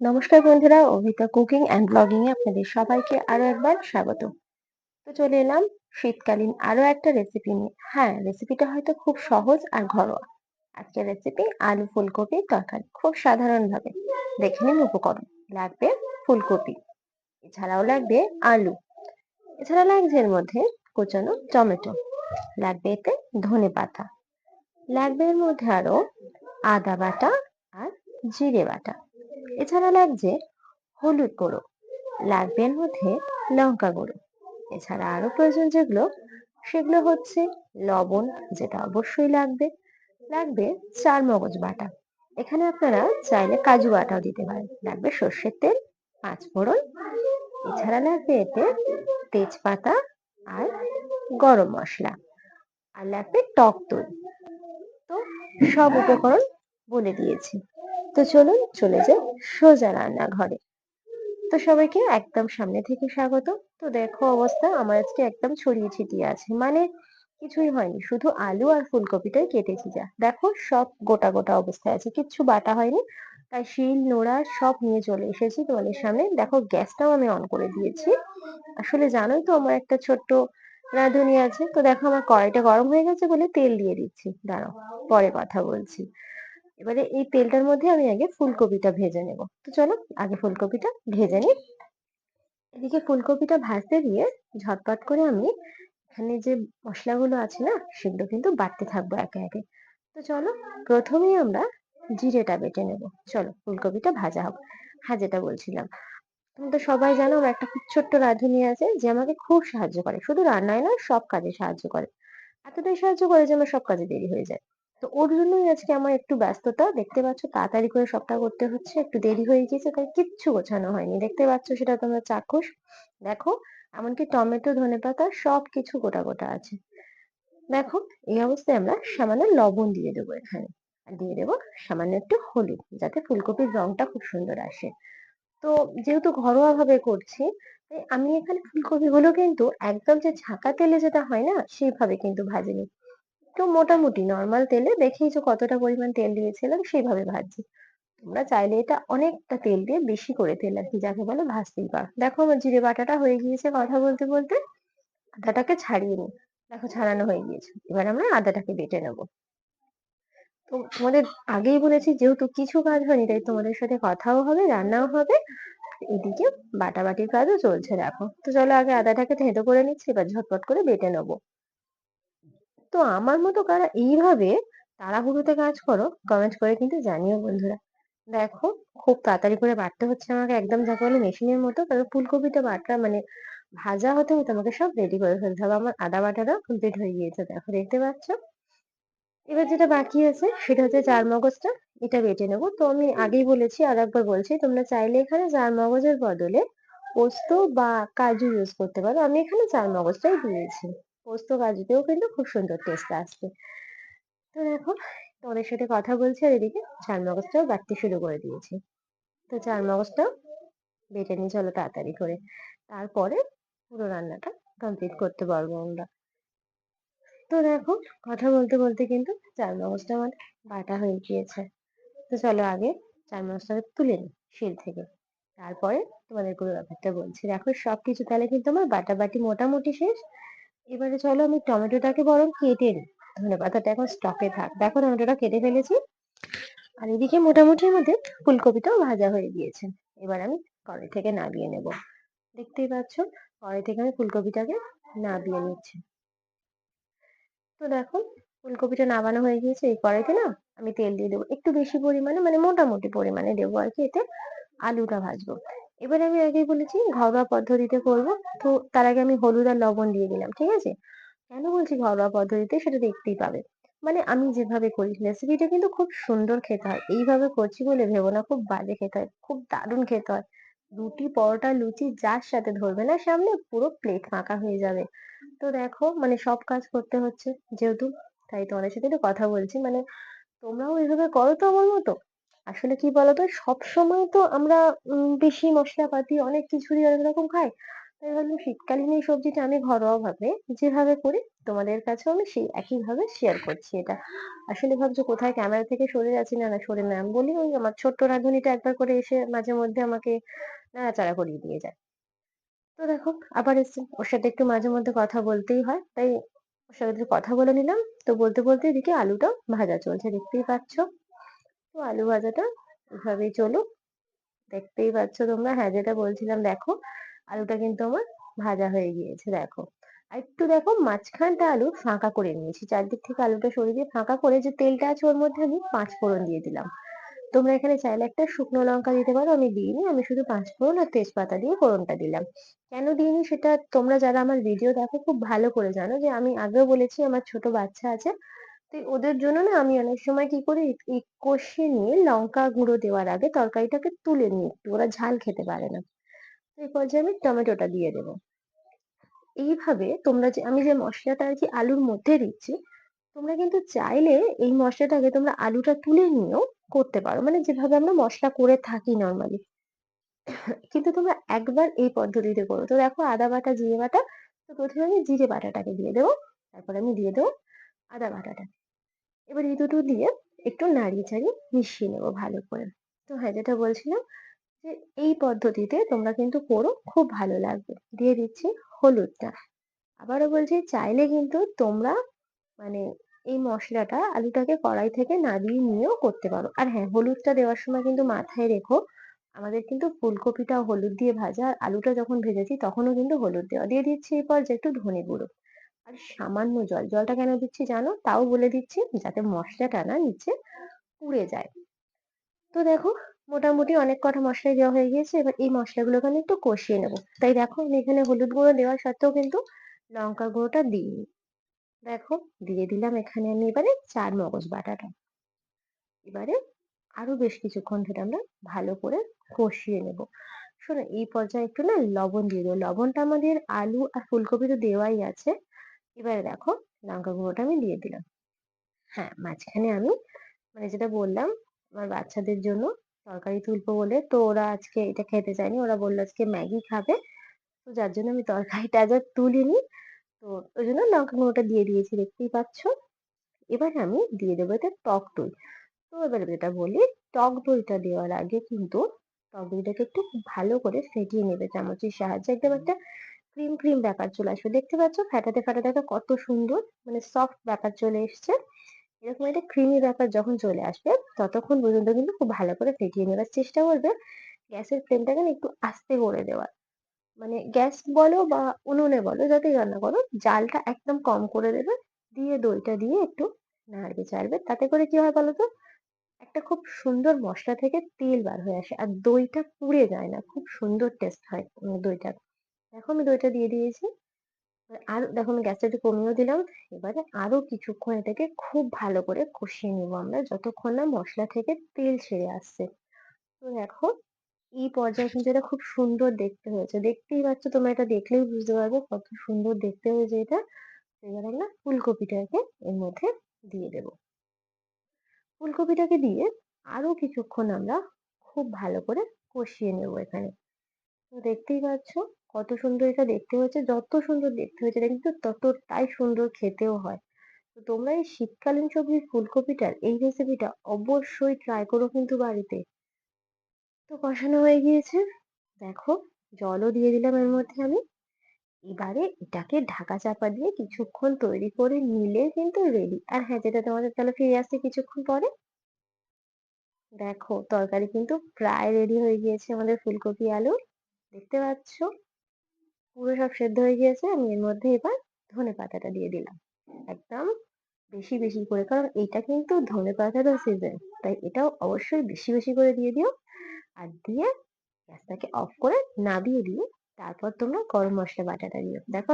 নমস্কার বন্ধুরা, অভিতা cooking and blogging এ আপনাদের সবাইকে আরো একবার স্বাগত। তো চলে এলাম শীতকালীন আরো একটা রেসিপি নিয়ে। হ্যাঁ, রেসিপিটা হয়তো খুব সহজ আর ঘরোয়া। আজকের রেসিপি আলু ফুলকপির তরকারি, খুব সাধারণ ভাবে। দেখে নিন উপকরণ। লাগবে ফুলকপি, এছাড়াও লাগবে আলু, এছাড়া লাগছে এর মধ্যে কুচানো টমেটো, লাগবে এতে ধনেপাতা, লাগবে এর মধ্যে আরো আদা বাটা আর জিরে বাটা, এছাড়া লাগছে হলুদ গুঁড়ো, লাগবে এর মধ্যে লঙ্কা গুঁড়ো, এছাড়া আরো প্রয়োজন যেগুলো সেগুলো হচ্ছে লবণ, যেটা অবশ্যই লাগবে, লাগবে চার মগজ বাটা, এখানে আপনারা চাইলে কাজু বাটাও দিতে পারেন, লাগবে সর্ষের তেল, পাঁচ ফোড়ন, এছাড়া লাগবে এতে তেজপাতা আর গরম মশলা, আর লাগবে টক দই। তো সব উপকরণ বলে দিয়েছি। তো চলুন চলে যাই সোজা রান্নাঘরে। তো সবাইকে একদম সামনে থেকে স্বাগত। তো দেখো অবস্থা আমার আজকে একদম ছড়িয়ে ছিটিয়ে আছে, মানে কিছুই হয়নি, শুধু আলু আর ফুলকপিটাই কেটেছি, যা দেখো সব গোটা গোটা অবস্থায় আছে, কিচ্ছু বাটা হয়নি। তাই শিল নোড়া সব নিয়ে চলে এসেছি তোমাদের সামনে। দেখো গ্যাসটাও আমি অন করে দিয়েছি। আসলে জানোই তো আমার একটা ছোট্ট রাঁধুনি আছে। তো দেখো আমার কড়াইটা গরম হয়ে গেছে বলে তেল দিয়ে দিচ্ছি, দাঁড়াও পরে কথা বলছি। এবারে এই তেলটার মধ্যে আমি আগে ফুলকপিটা ভেজে নেব। তো চলো আগে ফুলকপিটা ভেজে নিই। এদিকে ফুলকপিটা ভাজতে দিয়ে ঝটপট করে আমি এখানে যে মশলাগুলো আছে না, সেগুলো কিন্তু বাটতে থাকবো একে একে। তো চলো প্রথমেই আমরা জিরেটা বেটে নেব। চলো ফুলকপিটা ভাজা হোক। হ্যাঁ, যেটা বলছিলাম, তুমি তো সবাই জানো আমার একটা খুব ছোট্ট রাঁধুনি আছে যে আমাকে খুব সাহায্য করে, শুধু রান্নায় নয় সব কাজে সাহায্য করে। এতটাই সাহায্য করে যে আমার সব কাজে দেরি হয়ে যায়। তো ওর জন্যই আজকে আমার একটু ব্যস্ততা, দেখতে পাচ্ছ তাড়াতাড়ি করে সবটা করতে হচ্ছে, একটু দেরি হয়ে গিয়েছে তাই কিচ্ছু গোছানো হয়নি, দেখতে পাচ্ছ সেটা তোমরা চাক্ষুষ। দেখো এমনকি টমেটো ধনেপাতা সবকিছু গোটা গোটা আছে। দেখো এই অবস্থায় আমরা সামান্য লবণ দিয়ে দেবো এখানে, আর দিয়ে দেবো সামান্য একটু হলুদ, যাতে ফুলকপির রংটা খুব সুন্দর আসে। তো যেহেতু ঘরোয়া ভাবে করছি, তাই আমি এখানে ফুলকপি গুলো কিন্তু একদম যে ছাঁকা তেলে যেটা হয় না সেইভাবে কিন্তু ভাজিনি। একটু মোটামুটি নর্মাল তেলে, দেখেইছো কতটা পরিমাণ তেল দিয়েছিলাম, সেইভাবে ভাজছি। তোমরা চাইলে এটা অনেকটা তেল দিয়ে বেশি করে তেল আর কি যাকে বলে ভাজতেই পারো। দেখো আমার জিরে বাটাটা হয়ে গিয়েছে কথা বলতে বলতে। আদাটাকে ছাড়িয়ে নিই। দেখো ছাড়ানো হয়ে গিয়েছে, এবার আমরা আদাটাকে বেটে নেবো। তো তোমাদের আগেই বলেছি যেহেতু কিছু কাজ হয়নি, তাই তোমাদের সাথে কথাও হবে রান্নাও হবে, এদিকে বাটাবাটির কাজও চলছে দেখো। তো চলো আগে আদাটাকে থেঁতো করে নিচ্ছি, এবার ঝটপট করে বেটে নেবো। তো আমার মতো কারা এইভাবে তাড়াহুড়োতে কাজ করো, কমেন্ট করে কিন্তু জানিও বন্ধুরা। দেখো খুব তাড়াতাড়ি করে বাটতে হচ্ছে আমাকে, একদম যাকে বলে মেশিনের মতো, কারণ ফুলকপিটা বাটা মানে ভাজা হতে হতে আমাকে সব রেডি করে ফেলতে হবে। আমার আদা বাটাটা কমপ্লিট হয়ে গিয়েছে, দেখো দেখতে পাচ্ছ। এবার যেটা বাকি আছে সেটা হচ্ছে চার মগজটা, এটা বেটে নেবো। তো আমি আগেই বলেছি আর একবার বলছি, তোমরা চাইলে এখানে চার মগজের বদলে পোস্ত বা কাজু ইউজ করতে পারো, আমি এখানে চার মগজটাই দিয়েছি। পোস্ত কাজুতেও কিন্তু খুব সুন্দর টেস্ট আসবে। তো দেখো তোমাদের সাথে কথা বলছি আর এদিকে চার মগজটাও বাটতে শুরু করে দিয়েছি। তো চার মগজটাও বেটে নিই চলো তাড়াতাড়ি করে, তারপরে পুরো রান্নাটা কমপ্লিট করতে পারবো আমরা। তো দেখো কথা বলতে বলতে কিন্তু চার মগজটা আমার বাটা হয়ে গিয়েছে। তো চলো আগে চার মগজটাকে তুলে নিই শিল থেকে, তারপরে তোমাদের পুরো ব্যাপারটা বলছি। দেখো সবকিছু তাহলে কিন্তু আমার বাটাবাটি মোটামুটি শেষ। এবারে চলো আমি টমেটোটাকে বরং কেটে নিই, ধনেপাতাটা এখন স্টকে থাক। দেখো টমেটোটা কেটে ফেলেছি, আর এদিকে মোটামুটি আমাদের ফুলকপিটাও ভাজা হয়ে গিয়েছে। এবার আমি কড়াই থেকে নামিয়ে নেব। দেখতেই পাচ্ছ কড়াই থেকে আমি ফুলকপিটাকে নামিয়ে নিচ্ছি। তো দেখো ফুলকপিটা নামানো হয়ে গিয়েছে। এই কড়াইতে না আমি তেল দিয়ে দেবো একটু বেশি পরিমাণে, মানে মোটামুটি পরিমাণে দেবো আর কি, এতে আলুটা ভাজবো। এবারে আমি আগেই বলেছি ঘরোয়া পদ্ধতিতে করবো। তো তার আগে আমি হলুদ আর লবণ দিয়ে দিলাম, ঠিক আছে। কেন বলছি ঘরোয়া পদ্ধতিতে সেটা দেখতেই পাবে। মানে আমি যেভাবে করি রেসিপিটা কিন্তু খুব সুন্দর খেতে হয়, এইভাবে করছি বলে ভেবো না খুব বাজে খেতে হয়, খুব দারুণ খেতে হয়। রুটি পরোটা লুচি যার সাথে ধরবে না সামনে পুরো প্লেট ফাঁকা হয়ে যাবে। তো দেখো মানে সব কাজ করতে হচ্ছে যেহেতু, তাই তোমাদের সাথে একটু কথা বলছি। মানে তোমরাও এভাবে করো তো আমার মতো। আসলে কি বলতো, সব সময় তো আমরা বেশি মশলাপাতি অনেক কিছুরই অনেক রকম খাই। তাই ভাবলাম শীতকালীন এই সবজিটা আমি ঘরোয়াভাবে যেভাবে করি তোমাদের কাছেও আমি সেই একইভাবে শেয়ার করছি এটা। আসলে ভাবছো কোথায় ক্যামেরা থেকে সরে যাচ্ছি, না, না সরে না। আমি বলি ওই আমার ছোট্ট রাঁধুনিটা একবার করে এসে মাঝে মধ্যে আমাকে নাড়াচাড়া করিয়ে দিয়ে যায়। তো দেখো আবার এসছে। ওর সাথে একটু মাঝে মধ্যে কথা বলতেই হয়। তাই ওর সাথে একটু কথা বলে নিলাম। তো বলতে, বলতে এদিকে আলুটা ভাজা চলছে দেখতেই পাচ্ছ। তো আলু ভাজাটা এভাবেই চলুক। দেখতেই পাচ্ছ তোমরা। হ্যাঁ, যেটা বলছিলাম দেখো আলুটা কিন্তু আমার ভাজা হয়ে গিয়েছে দেখো। আর একটু দেখো মাঝখানটা আলু ফাঁকা করে নিয়েছি। চারদিক থেকে আলুটা সরিয়ে দিয়ে ফাঁকা করে যে তেলটা আছে ওর মধ্যে আমি ৫ ফোড়ন দিয়ে দিলাম। তোমরা এখানে চাইলে একটা শুকনো লঙ্কা দিতে পারো, আমি দিইনি। আমি শুধু ৫ ফোড়ন আর তেজপাতা দিয়ে ফোড়নটা দিলাম। কেন দিইনি সেটা তোমরা যারা আমার ভিডিও দেখো খুব ভালো করে জানো যে আমি আগেও বলেছি আমার ছোট বাচ্চা আছে। তো ওদের জন্য না আমি অনেক সময় কি করি এই কষিয়ে নিয়ে লঙ্কা গুঁড়ো দেওয়ার আগে তরকারিটাকে তুলে নিই একটু, ওরা ঝাল খেতে পারে না। তো এই পর্যায়ে আমি টমেটোটা দিয়ে দেবো। এইভাবে তোমরা যে আমি যে মশলাটা আর কি আলুর মধ্যে দিচ্ছি, তোমরা কিন্তু চাইলে এই মশলাটাকে তোমরা আলুটা তুলে নিয়েও করতে পারো, মানে যেভাবে আমরা মশলা করে থাকি নর্মালি। কিন্তু তোমরা একবার এই পদ্ধতিতে করো। তো দেখো আদা বাটা জিরে বাটা, তো প্রথমে আমি জিরে বাটাটাকে দিয়ে দেবো, তারপর আমি দিয়ে দেবো আদা বাটাটা। এবার এই দুটো দিয়ে একটু নাড়িয়ে চাড়িয়ে মিশিয়ে নেবো ভালো করে। তো হ্যাঁ, যেটা বলছিলাম যে এই পদ্ধতিতে তোমরা কিন্তু করো, খুব ভালো লাগবে। দিয়ে দিচ্ছি হলুদটা। আবারও বলছি চাইলে কিন্তু তোমরা মানে এই মশলাটা আলুটাকে কড়াই থেকে নামিয়ে নিয়েও করতে পারো। আর হ্যাঁ, হলুদটা দেওয়ার সময় কিন্তু মাথায় রেখো আমাদের কিন্তু ফুলকপিটাও হলুদ দিয়ে ভাজা, আর আলুটা যখন ভেজেছি তখনও কিন্তু হলুদ দেওয়া। দিয়ে দিচ্ছি এরপর যে একটু ধনে গুঁড়ো আর সামান্য জল। জলটা কেন দিচ্ছি জানো? তাও বলে দিচ্ছি যাতে মশলাটা না নিচে পুড়ে যায়। তো দেখো মোটামুটি অনেক কটা মশলাই দেওয়া হয়ে গিয়েছে। এবার এই মশলাগুলোকে আমি একটু কষিয়ে নেবো। তাই দেখো আমি এখানে হলুদ গুঁড়ো দেওয়া সত্ত্বেও কিন্তু লঙ্কা গুঁড়োটা দিইনি। দেখো দিয়ে দিলাম এখানে আমি এবারে চার মগজ বাটাটা। এবারে আরো বেশ কিছুক্ষণ ধরে আমরা ভালো করে কষিয়ে নেব। শোনো এই পর্যায়ে একটু না লবণ দিয়ে দেবো। লবণটা আমাদের আলু আর ফুলকপি তো দেওয়াই আছে। এবারে দেখো লঙ্কা গুঁড়োটা আমি দিয়ে দিলাম। হ্যাঁ, মাঝখানে আমি মানে যেটা বললাম আমার বাচ্চাদের জন্য তরকারি তুলবো বলে, তো ওরা আজকে এটা খেতে চায়নি। ওরা বললো আজকে ম্যাগি খাবে। তো যার জন্য আমি তরকারিটা আজ আর তুলিনি। তো ওই জন্য লঙ্কা গুঁড়োটা দিয়ে দিয়েছি দেখতেই পাচ্ছ। এবারে আমি দিয়ে দেবো এতে টক দই। তো এবারে যেটা বলি, টক দইটা দেওয়ার আগে কিন্তু টক দইটাকে একটু ভালো করে ফেটিয়ে নেবে চামচের সাহায্যে। একদম একটা ক্রিম ক্রিম ব্যাপার চলে আসবে। দেখতে পাচ্ছ ফেটাতে ফেটাতে একটা কত সুন্দর মানে সফট ব্যাপার চলে এসছে। এরকম একটা ক্রিমি ব্যাপার যখন চলে আসবে ততক্ষণ পর্যন্ত কিন্তু খুব ভালো করে ফেটিয়ে নেবার চেষ্টা করবে। গ্যাসের ফ্লেমটাকে না একটু আস্তে করে দেওয়ার। মানে গ্যাস বলো বা উনুনে বলো যাতেই রান্না করো, জালটা একদম কম করে দেবে। দিয়ে দইটা দিয়ে একটু নাড়বে চাড়বে। তাতে করে কি হয় বলো তো? একটা খুব সুন্দর মসলা থেকে তেল বার হয়ে আসে। আর দইটা পুড়ে যায় না। খুব সুন্দর টেস্ট হয় দইটার। দেখো আমি দইটা দিয়ে দিয়েছি। আর দেখো আমি গ্যাসটা একটু কমিয়েও দিলাম। এবারে আরো কিছুক্ষণ এটাকে খুব ভালো করে কষিয়ে নিবো আমরা যতক্ষণ না মশলা থেকে তেল ছেড়ে আসছে। তো দেখো এই পর্যায়ে কিন্তু এটা খুব সুন্দর দেখতে হয়েছে। দেখতেই পাচ্ছ, তোমরা এটা দেখলেই বুঝতে পারবে কত সুন্দর দেখতে হয়েছে এটা। তো এবার আমরা ফুলকপিটাকে এর মধ্যে দিয়ে দেবো। ফুলকপিটাকে দিয়ে আরো কিছুক্ষণ আমরা খুব ভালো করে কষিয়ে নেবো এখানে। তো দেখতেই পাচ্ছ কত সুন্দর এটা দেখতে হয়েছে। যত সুন্দর দেখতে হয়েছে এটা কিন্তু ততটাই সুন্দর খেতেও হয়। তো তোমরা এই শীতকালীন সবজি ফুলকপিটার এই রেসিপিটা অবশ্যই ট্রাই করো কিন্তু বাড়িতে। তো কষানো হয়ে গিয়েছে। দেখো জলও দিয়ে দিলাম এর মধ্যে আমি। এবারে এটাকে ঢাকা চাপা দিয়ে কিছুক্ষণ তৈরি করে নিলে কিন্তু রেডি। আর হ্যাঁ, যেটা তোমাদের তাহলে ফিরে আসছে কিছুক্ষণ পরে। দেখো তরকারি কিন্তু প্রায় রেডি হয়ে গিয়েছে আমাদের ফুলকপি আলুর। দেখতে পাচ্ছ পুরো সব সেদ্ধ হয়ে গিয়েছে। আমি এর মধ্যে এবার ধনেপাতাটা দিয়ে দিলাম একদম বেশি বেশি করে, কারণ এটা কিন্তু ধনেপাতারও সিজন। তাই এটাও অবশ্যই বেশি বেশি করে দিয়ে দিও। আর দিয়ে গ্যাসটাকে অফ করে নামিয়ে দিয়ে তারপর তোমরা গরম মশলা বাটাটা দিও। দেখো